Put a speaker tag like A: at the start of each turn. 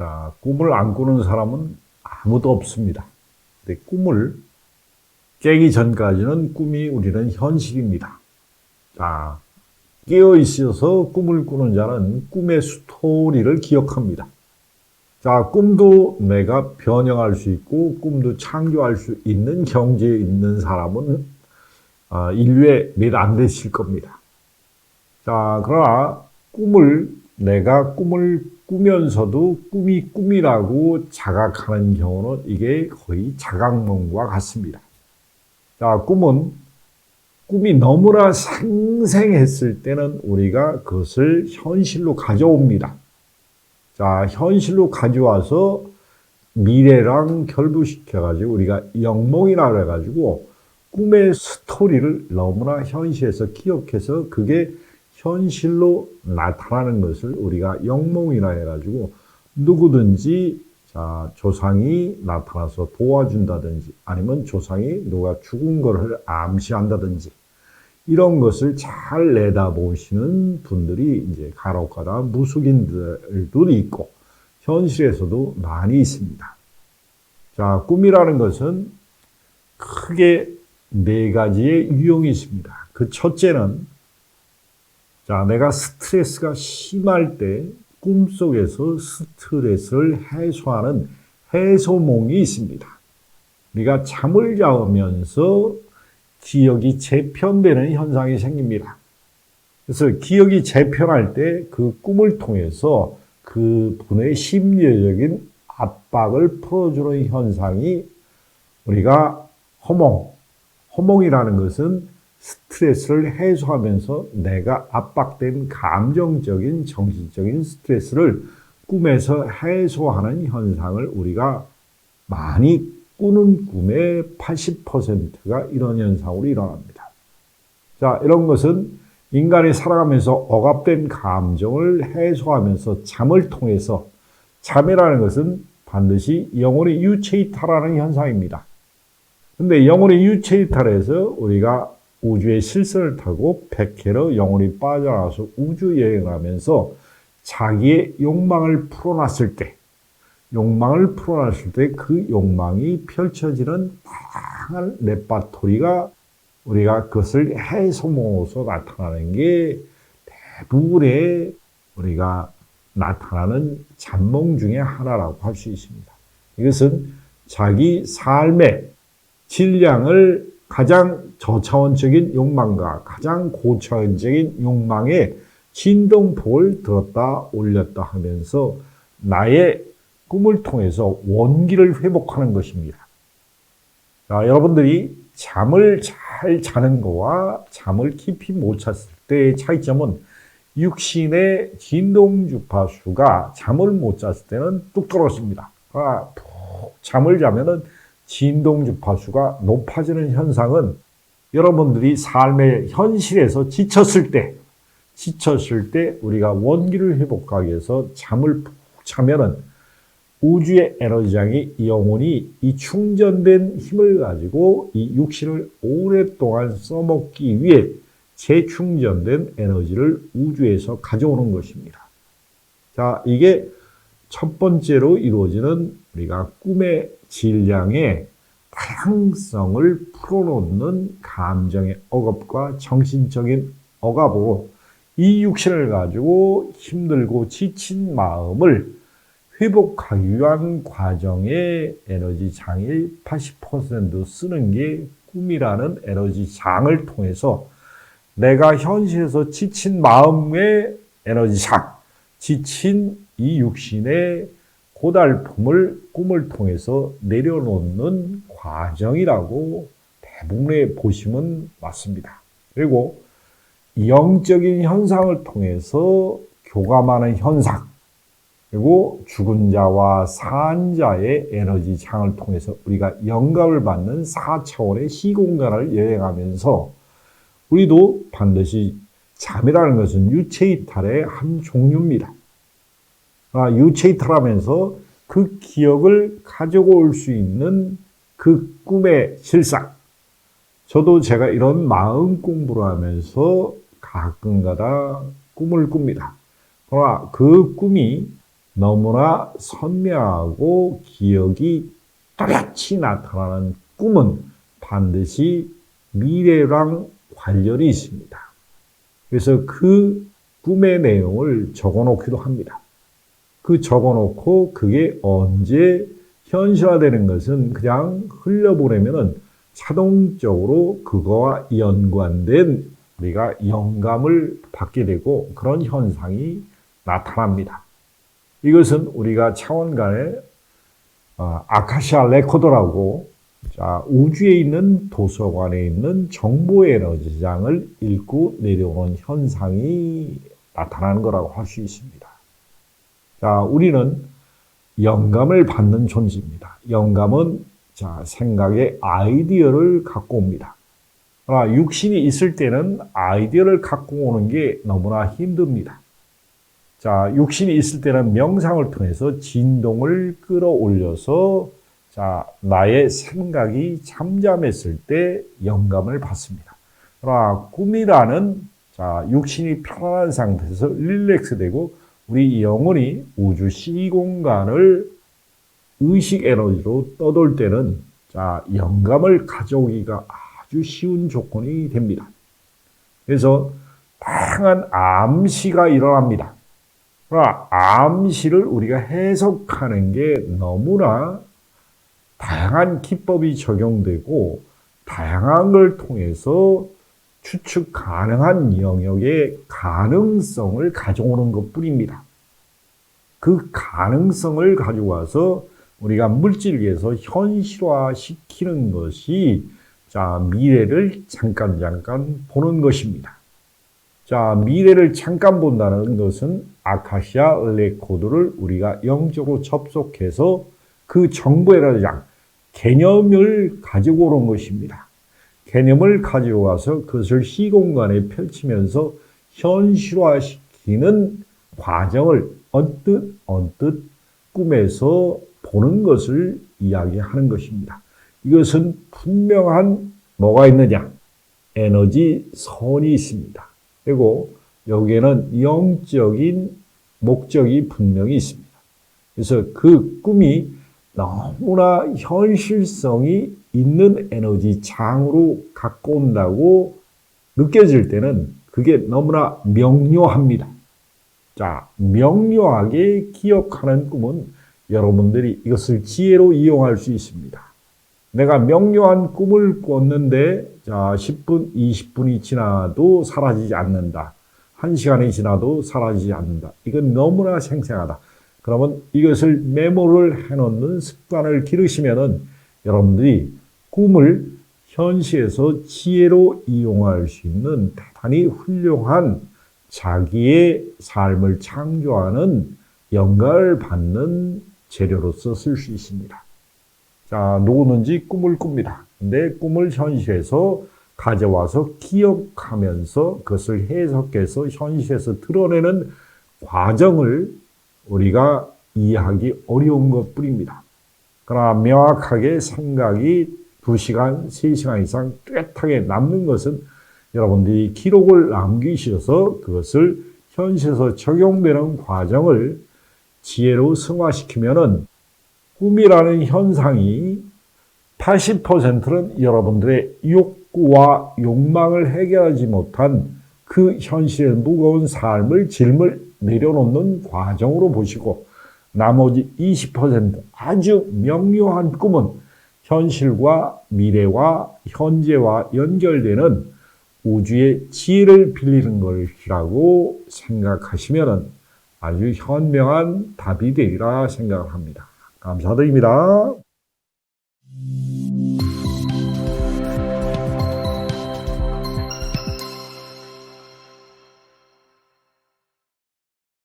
A: 자, 꿈을 안 꾸는 사람은 아무도 없습니다. 근데 꿈을 깨기 전까지는 꿈이 우리는 현실입니다. 자, 깨어 있어서 꿈을 꾸는 자는 꿈의 스토리를 기억합니다. 자, 꿈도 내가 변형할 수 있고 꿈도 창조할 수 있는 경지에 있는 사람은 인류에 몇 안 되실 겁니다. 자, 그러나 내가 꿈을 꾸면서도 꿈이 꿈이라고 자각하는 경우는 이게 거의 자각몽과 같습니다. 자, 꿈이 너무나 생생했을 때는 우리가 그것을 현실로 가져옵니다. 자, 현실로 가져와서 미래랑 결부시켜가지고 우리가 영몽이라고 해가지고 꿈의 스토리를 너무나 현실에서 기억해서 그게 현실로 나타나는 것을 우리가 영몽이라 해가지고 누구든지 조상이 나타나서 도와준다든지 아니면 조상이 누가 죽은 것을 암시한다든지 이런 것을 잘 내다보시는 분들이 이제 간혹가다 무속인들도 있고 현실에서도 많이 있습니다. 자, 꿈이라는 것은 크게 4가지의 유형이 있습니다. 그 첫째는 내가 스트레스가 심할 때 꿈속에서 스트레스를 해소하는 해소몽이 있습니다. 우리가 잠을 자면서 기억이 재편되는 현상이 생깁니다. 그래서 기억이 재편할 때 그 꿈을 통해서 그 분의 심리적인 압박을 풀어주는 현상이 우리가 허몽이라는 것은 스트레스를 해소하면서 내가 압박된 감정적인 정신적인 스트레스를 꿈에서 해소하는 현상을 우리가 많이 꾸는 꿈의 80%가 이런 현상으로 일어납니다. 자, 이런 것은 인간이 살아가면서 억압된 감정을 해소하면서 잠을 통해서 잠이라는 것은 반드시 영혼의 유체이탈하는 현상입니다. 근데 영혼의 유체이탈에서 우리가 우주의 실선을 타고 백회로 영혼이 빠져나와서 우주 여행을 하면서 자기의 욕망을 풀어놨을 때 그 욕망이 펼쳐지는 다양한 레파토리가 우리가 그것을 해소몽으로서 나타나는 게 대부분의 우리가 나타나는 잠몽 중에 하나라고 할 수 있습니다. 이것은 자기 삶의 질량을 가장 저차원적인 욕망과 가장 고차원적인 욕망의 진동폭을 들었다 올렸다 하면서 나의 꿈을 통해서 원기를 회복하는 것입니다. 자, 여러분들이 잠을 잘 자는 것과 잠을 깊이 못 잤을 때의 차이점은 육신의 진동주파수가 잠을 못 잤을 때는 뚝 떨어집니다. 푹 잠을 자면은 진동주파수가 높아지는 현상은 여러분들이 삶의 현실에서 지쳤을 때 우리가 원기를 회복하기 위해서 잠을 푹 자면은 우주의 에너지장이 영혼이 이 충전된 힘을 가지고 이 육신을 오랫동안 써먹기 위해 재충전된 에너지를 우주에서 가져오는 것입니다. 자, 이게 첫 번째로 이루어지는 우리가 꿈의 질량의 다양성을 풀어놓는 감정의 억압과 정신적인 억압으로 이 육신을 가지고 힘들고 지친 마음을 회복하기 위한 과정의 에너지 장의 80% 쓰는 게 꿈이라는 에너지 장을 통해서 내가 현실에서 지친 마음의 에너지 장, 지친 이 육신의 고달픔을 꿈을 통해서 내려놓는 과정이라고 대부분의 보시면 맞습니다. 그리고 영적인 현상을 통해서 교감하는 현상, 그리고 죽은 자와 산 자의 에너지 장을 통해서 우리가 영감을 받는 4차원의 시공간을 여행하면서 우리도 반드시 잠이라는 것은 유체이탈의 한 종류입니다. 유체이탈하면서 그 기억을 가지고 올 수 있는 그 꿈의 실상. 저도 제가 이런 마음 공부를 하면서 가끔가다 꿈을 꿉니다. 그러나 그 꿈이 너무나 선명하고 기억이 또렷이 나타나는 꿈은 반드시 미래랑 관련이 있습니다. 그래서 그 꿈의 내용을 적어놓기도 합니다. 그 적어놓고 그게 언제 현실화되는 것은 그냥 흘려보내면은 자동적으로 그거와 연관된 우리가 영감을 받게 되고 그런 현상이 나타납니다. 이것은 우리가 차원간의 아카시아 레코더라고 우주에 있는 도서관에 있는 정보 에너지장을 읽고 내려오는 현상이 나타나는 거라고 할 수 있습니다. 우리는 영감을 받는 존재입니다. 영감은 생각의 아이디어를 갖고 옵니다. 그러나 육신이 있을 때는 아이디어를 갖고 오는 게 너무나 힘듭니다. 육신이 있을 때는 명상을 통해서 진동을 끌어올려서 나의 생각이 잠잠했을 때 영감을 받습니다. 그러나 꿈이라는 육신이 편안한 상태에서 릴렉스되고 우리 영혼이 우주 시공간을 의식 에너지로 떠돌 때는 영감을 가져오기가 아주 쉬운 조건이 됩니다. 그래서 다양한 암시가 일어납니다. 그러나 암시를 우리가 해석하는 게 너무나 다양한 기법이 적용되고 다양한 걸 통해서 추측 가능한 영역의 가능성을 가져오는 것뿐입니다. 그 가능성을 가져와서 우리가 물질계에서 현실화시키는 것이 미래를 잠깐 보는 것입니다. 미래를 잠깐 본다는 것은 아카시아 레코드를 우리가 영적으로 접속해서 그 정보에다가 개념을 가지고 오는 것입니다. 개념을 가져와서 그것을 시공간에 펼치면서 현실화시키는 과정을 언뜻 꿈에서 보는 것을 이야기하는 것입니다. 이것은 분명한 뭐가 있느냐? 에너지 선이 있습니다. 그리고 여기에는 영적인 목적이 분명히 있습니다. 그래서 그 꿈이 너무나 현실성이 있는 에너지 장으로 갖고 온다고 느껴질 때는 그게 너무나 명료합니다. 명료하게 기억하는 꿈은 여러분들이 이것을 지혜로 이용할 수 있습니다. 내가 명료한 꿈을 꿨는데 10분, 20분이 지나도 사라지지 않는다. 1시간이 지나도 사라지지 않는다. 이건 너무나 생생하다. 그러면 이것을 메모를 해놓는 습관을 기르시면은 여러분들이 꿈을 현실에서 지혜로 이용할 수 있는 대단히 훌륭한 자기의 삶을 창조하는 영감을 받는 재료로서 쓸 수 있습니다. 누구든지 꿈을 꿉니다. 근데 꿈을 현실에서 가져와서 기억하면서 그것을 해석해서 현실에서 드러내는 과정을 우리가 이해하기 어려운 것 뿐입니다. 그러나 명확하게 생각이 2시간, 3시간 이상 뚜렷하게 남는 것은 여러분들이 기록을 남기셔서 그것을 현실에서 적용되는 과정을 지혜로 승화시키면은 꿈이라는 현상이 80%는 여러분들의 욕구와 욕망을 해결하지 못한 그 현실의 무거운 삶을 짐을 내려놓는 과정으로 보시고 나머지 20% 아주 명료한 꿈은 현실과 미래와 현재와 연결되는 우주의 지혜를 빌리는 것이라고 생각하시면 아주 현명한 답이 되리라 생각합니다. 감사드립니다.